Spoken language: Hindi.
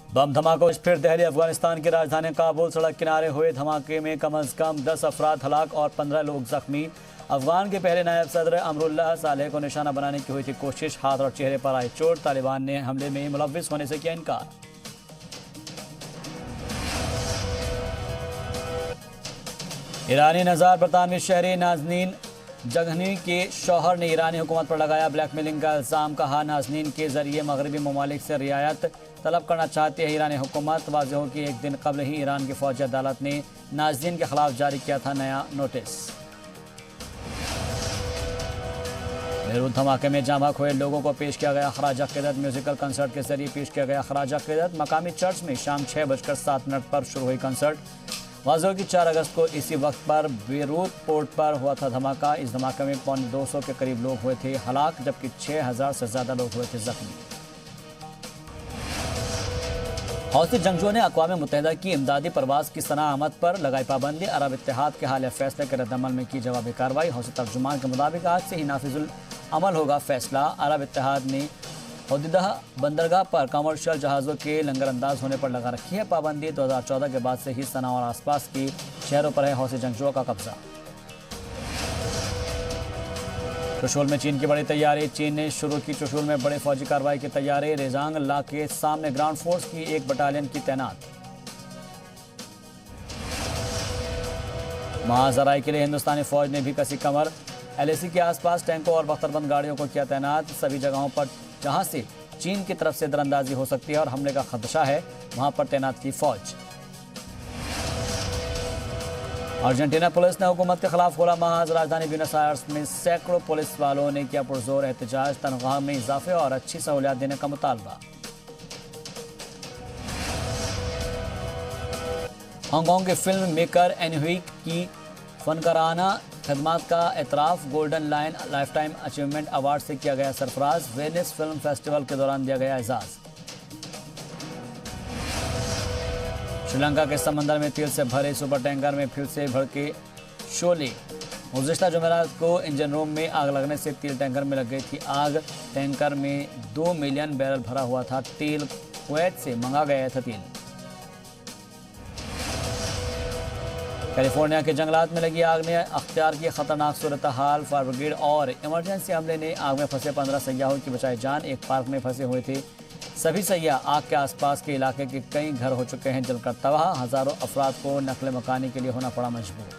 बम धमाकों फिर दहली अफगानिस्तान की राजधानी काबुल। सड़क किनारे हुए धमाके में कम से कम 10 अफराद हलाक और 15 लोग जख्मी। अफगान के पहले नायब सदर अमरुल्लाह सालेह को निशाना बनाने की हुई थी कोशिश। हाथ और चेहरे पर आई चोट। तालिबान ने हमले में मुलव्विस होने से किया इनकार। ईरानी नज़ार बरतानवी शहरी नाजनीन जगहनी के शौहर ने ईरानी हुकूमत पर लगाया ब्लैकमेलिंग का इल्ज़ाम। कहा नाजनीन के जरिए मगरबी ममालिक से रियायत तलब करना चाहती है ईरानी हुकूमत। वाज़ेह हो कि एक दिन कबल ही ईरान की फौजी अदालत ने नाजनीन के खिलाफ जारी किया था नया नोटिस। बेरूत धमाके में जाँ बहक हुए लोगों को पेश किया गया खराज अक़ीदत। म्यूजिकल कंसर्ट के जरिए पेश किया गया खराज अक़ीदत। मकामी चर्च में शाम 6:07 पर शुरू हुई कंसर्ट। वाज़ेह कि 4 अगस्त को इसी वक्त पर बेरूत पोर्ट पर हुआ था धमाका। इस धमाके में 250 के करीब लोग हुए थे हलाक, जबकि 6000 से ज़्यादा लोग हुए थे जख्मी। हौसी जंगजुओं ने अक़वाम मुत्तहिदा की इमदादी परवाज़ की सना आमद पर लगाई पाबंदी। अरब इत्तेहाद के हालिया फैसले के रद्दअमल में की जवाबी कार्रवाई। हौसी तर्जुमान के मुताबिक आज से ही नाफिजुल अमल होगा फैसला। अरब इत्तेहाद ने होदिदा बंदरगाह पर कमर्शियल जहाज़ों के लंगर अंदाज होने पर लगा रखी है पाबंदी। 2014 के बाद से ही सना और आसपास की शहरों पर है हौसी जंगजुओं का कब्जा। चुशूल में चीन की बड़ी तैयारी। चीन ने शुरू की चुशूल में बड़े फौजी कार्रवाई की तैयारी। रेजांग ला के सामने ग्राउंड फोर्स की 1 बटालियन की तैनात। महाजराई के लिए हिंदुस्तानी फौज ने भी कसी कमर। LAC के आसपास टैंकों और बख्तरबंद गाड़ियों को किया तैनात। सभी जगहों पर जहां से चीन की तरफ से दरअंदाजी हो सकती है और हमले का खदशा है, वहां पर तैनात की फौज। अर्जेंटीना पुलिस ने हुकूमत के खिलाफ खोला महाज। राजधानी ब्यूनस आयर्स में सैकड़ों पुलिस वालों ने किया पुरजोर एहतजाज। तनख्वाह में इजाफे और अच्छी सहूलियात देने का मुतालबा। हांगकांग के फिल्म मेकर एनहुई की फनकाराना खदमात का एतराफ़। Golden line lifetime achievement award से किया गया सरफराज। वेनिस फिल्म फेस्टिवल के दौरान दिया गया एजाज़। श्रीलंका के समंदर में तेल से भरे सुपर टैंकर में फिर से भड़के शोले। गुज़िश्ता जुमेरात को इंजन रूम में आग लगने से तेल टैंकर में लग गई थी आग। टैंकर में 2 मिलियन बैरल भरा हुआ था तेल। कुवैत से मंगा गया था तेल। कैलिफोर्निया के जंगलात में लगी आग ने अख्तियार की खतरनाक सूरत हाल। फायर ब्रिगेड और इमरजेंसी अमले ने आग में फंसे 15 सयाहों की बचाई जान। एक पार्क में फंसे हुए थे सभी सयाह। आग के आसपास के इलाके के कई घर हो चुके हैं जलकर तबाह। हज़ारों अफराद को नकल मकानी के लिए होना पड़ा मजबूर।